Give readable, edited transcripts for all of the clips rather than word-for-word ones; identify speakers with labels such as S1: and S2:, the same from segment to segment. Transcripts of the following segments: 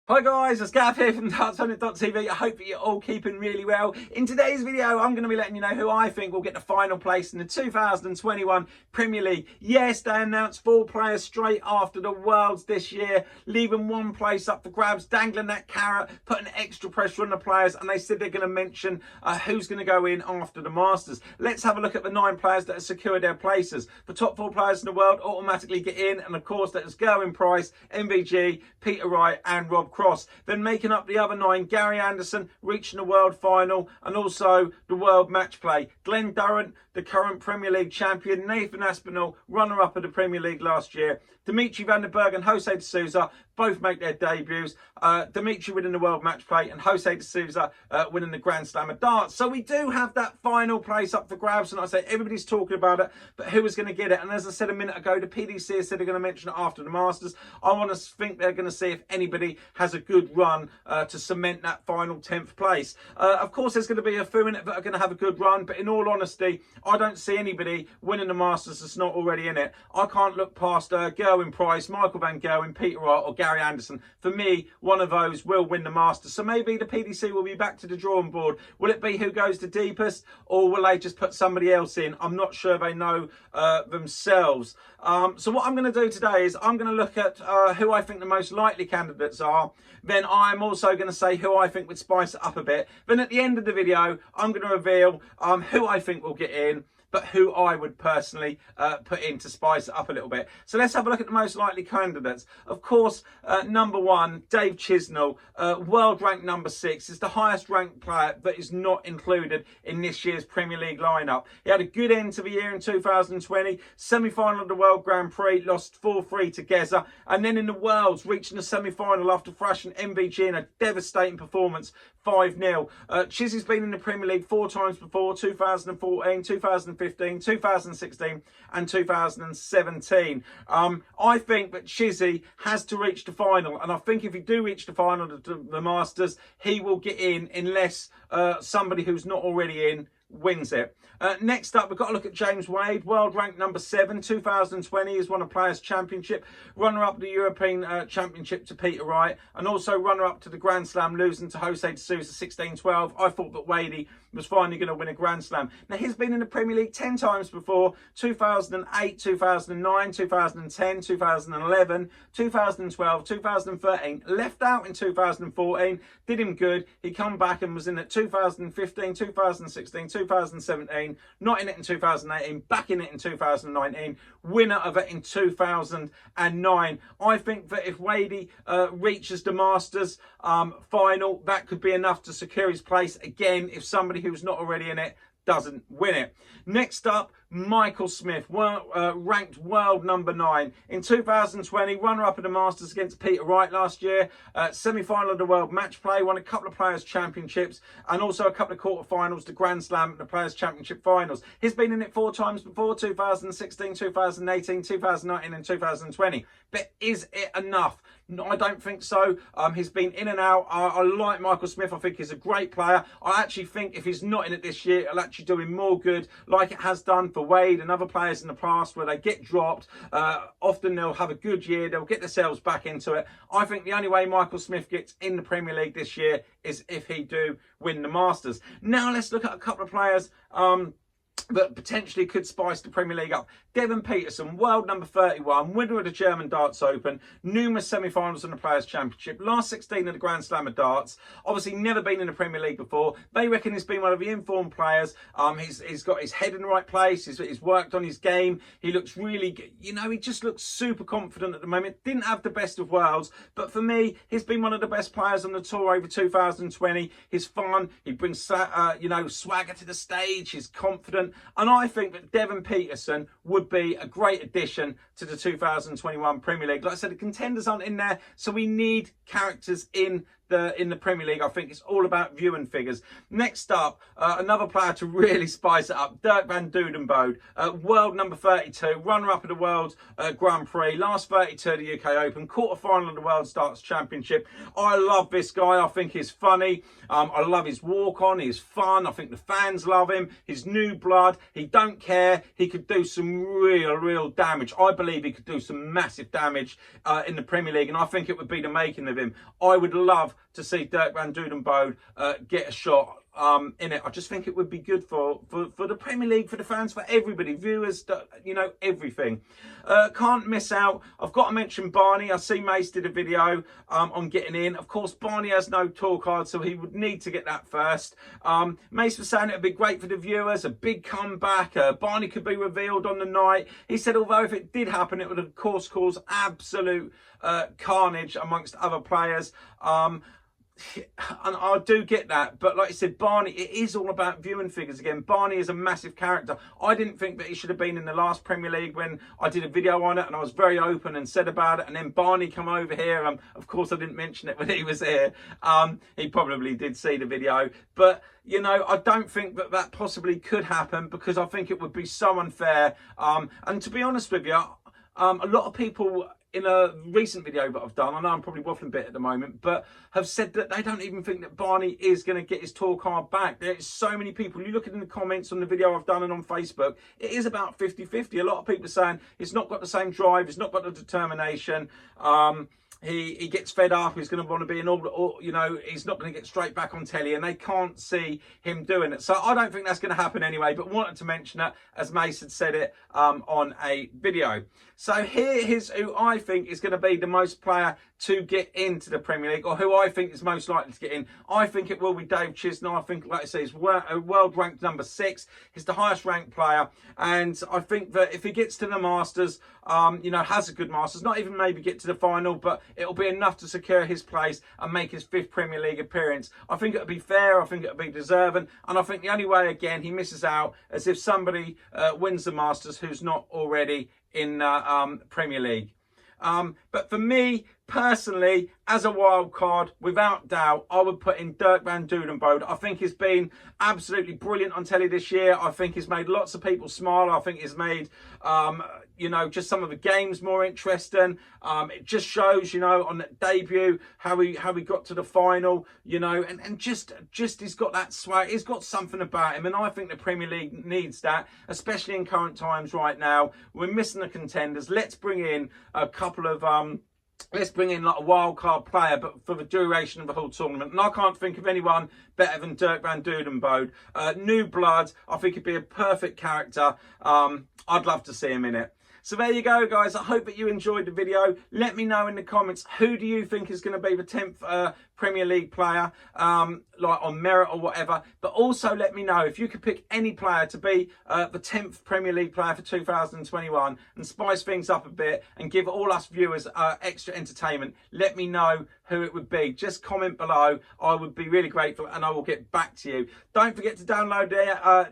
S1: Hi guys, it's Gav here from darts100.tv. I hope that you're all keeping really well. In today's video, I'm going to be letting you know who I think will get the final place in the 2021 Premier League. Yes, they announced 4 players straight after the Worlds this year, leaving one place up for grabs, dangling that carrot, putting extra pressure on the players, and they said they're going to mention who's going to go in after the Masters. Let's have a look at the 9 players that have secured their places. The top 4 players in the world automatically get in, and of course that is Gerwyn Price, MVG, Peter Wright and Rob Cross. Then making up the other 9, Gary Anderson reaching the world final and also the world match play. Glenn Durrant, the current Premier League champion. Nathan Aspinall, runner-up of the Premier League last year. Dimitri van der Berg and Jose de Souza both make their debuts. Dimitri winning the world match play and Jose de Souza winning the Grand Slam of darts. So we do have that final place up for grabs, and I say everybody's talking about it, but who is going to get it? And as I said a minute ago, the PDC said they're going to mention it after the Masters. I want to think they're going to see if anybody has a good run to cement that final 10th place. Of course, there's going to be a few in it that are going to have a good run, but in all honesty, I don't see anybody winning the Masters that's not already in it. I can't look past Gerwyn Price, Michael van Gerwen, Peter Wright or Gary Anderson. For me, one of those will win the Masters. So maybe the PDC will be back to the drawing board. Will it be who goes the deepest, or will they just put somebody else in? I'm not sure they know themselves. So what I'm going to do today is I'm going to look at who I think the most likely candidates are. Then I'm also going to say who I think would spice it up a bit. Then at the end of the video, I'm going to reveal who I think will get in, but who I would personally put in to spice it up a little bit. So let's have a look at the most likely candidates. Of course, number 1, Dave Chisnell, world ranked number 6, is the highest ranked player that is not included in this year's Premier League lineup. He had a good end to the year in 2020, semi-final of the World Grand Prix, lost 4-3 to Geza, and then in the Worlds, reaching the semi-final after thrashing MVG in a devastating performance, 5-0. Chizzy's been in the Premier League 4 times before, 2014, 2015, 2016 and 2017. I think that Chizzy has to reach the final, and I think if he do reach the final of the Masters, he will get in unless somebody who's not already in wins it. Next up, we've got to look at James Wade, world ranked number 7, 2020 is won a Players' Championship, runner-up the European Championship to Peter Wright, and also runner-up to the Grand Slam, losing to Jose de Souza 16-12. I thought that Wadey was finally going to win a Grand Slam. Now, he's been in the Premier League 10 times before, 2008, 2009, 2010, 2011, 2012, 2013, left out in 2014, did him good. He come back and was in it 2015, 2016, 2017, not in it in 2018, back in it in 2019, winner of it in 2009. I think that if Wadey reaches the Masters final, that could be enough to secure his place again if somebody who's not already in it doesn't win it. Next up, Michael Smith, ranked world number 9. In 2020, runner-up at the Masters against Peter Wright last year, semi-final of the World Match Play, won a couple of Players' Championships and also a couple of quarter-finals, the Grand Slam and the Players' Championship finals. He's been in it 4 times before, 2016, 2018, 2019 and 2020. But is it enough? No, I don't think so. He's been in and out. I like Michael Smith. I think he's a great player. I actually think if he's not in it this year, it'll actually do him more good, like it has done for Wade and other players in the past where they get dropped. Often they'll have a good year. They'll get themselves back into it. I think the only way Michael Smith gets in the Premier League this year is if he do win the Masters. Now let's look at a couple of players that potentially could spice the Premier League up. Devon Peterson, world number 31, winner of the German Darts Open, numerous semi-finals in the Players' Championship, last 16 of the Grand Slam of darts, obviously never been in the Premier League before. They reckon he's been one of the informed players. He's got his head in the right place, he's worked on his game, he looks really good. You know, he just looks super confident at the moment. Didn't have the best of worlds, but for me, he's been one of the best players on the tour over 2020. He's fun, he brings swagger to the stage, he's confident, and I think that Devon Peterson would be a great addition to the 2021 Premier League. Like I said, the contenders aren't in there, so we need characters in the Premier League. I think it's all about viewing figures. Next up, another player to really spice it up, Dirk van Dudenbode, world number 32, runner-up of the World Grand Prix, last 32 of the UK Open, quarter-final of the World Darts Championship. I love this guy. I think he's funny. I love his walk-on. He's fun. I think the fans love him. He's new blood. He don't care. He could do some real damage. I believe believe he could do some massive damage in the Premier League, and I think it would be the making of him. I would love to see Dirk van Dudenbode get a shot in it. I just think it would be good for the Premier League, for the fans, for everybody, viewers, you know, everything. Can't miss out. I've got to mention Barney. I see Mace did a video on getting in. Of course, Barney has no tour card, so he would need to get that first. Mace was saying it would be great for the viewers, a big comeback. Barney could be revealed on the night. He said, although if it did happen, it would of course cause absolute carnage amongst other players. And I do get that, but like I said, Barney, it is all about viewing figures again. Barney is a massive character. I didn't think that he should have been in the last Premier League when I did a video on it, and I was very open and said about it, and then Barney come over here. Of course I didn't mention it when he was here. He probably did see the video, but you know, I don't think that that possibly could happen, because I think it would be so unfair. And to be honest with you, a lot of people in a recent video that I've done, I know I'm probably waffling a bit at the moment, but have said that they don't even think that Barney is going to get his tour card back. There's so many people, you look at in the comments on the video I've done and on Facebook, it is about 50-50. A lot of people are saying it's not got the same drive, it's not got the determination. He gets fed up, he's going to want to be an all, you know, he's not going to get straight back on telly, and they can't see him doing it. So I don't think that's going to happen anyway, but wanted to mention it as Mace had said it on a video. So here's who I think is going to be the most player to get into the Premier League, or who I think is most likely to get in. I think it will be Dave Chisnall. I think, like I say, he's world ranked number 6. He's the highest ranked player, and I think that if he gets to the Masters, you know, has a good Masters, not even maybe get to the final, but it'll be enough to secure his place and make his 5th Premier League appearance. I think it'll be fair, I think it'll be deserving, and I think the only way, again, he misses out is if somebody wins the Masters who's not already in Premier League. But for me, personally, as a wild card, without doubt, I would put in Dirk van Dudenbode. I think he's been absolutely brilliant on telly this year. I think he's made lots of people smile. I think he's made, you know, just some of the games more interesting. It just shows, you know, on that debut, how he got to the final, you know, and just he's got that swag. He's got something about him, and I think the Premier League needs that, especially in current times right now. We're missing the contenders. Let's bring in a couple of let's bring in like a wild card player, but for the duration of the whole tournament. And I can't think of anyone better than Dirk van Dudenbode. New blood. I think he'd be a perfect character. I'd love to see him in it. So there you go, guys. I hope that you enjoyed the video. Let me know in the comments, who do you think is going to be the 10th Premier League player, like on merit or whatever. But also let me know if you could pick any player to be the 10th Premier League player for 2021 and spice things up a bit and give all us viewers extra entertainment. Let me know who it would be. Just comment below. I would be really grateful, and I will get back to you. Don't forget to download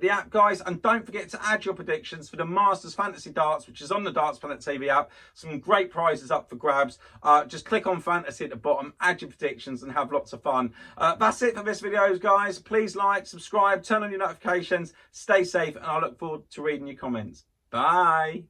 S1: the app, guys, and don't forget to add your predictions for the Masters Fantasy Darts, which is on the Darts Planet TV app. Some great prizes up for grabs. Just click on Fantasy at the bottom, add your predictions, and have lots of fun. That's it for this video, guys. Please like, subscribe, turn on your notifications, stay safe, and I look forward to reading your comments. Bye.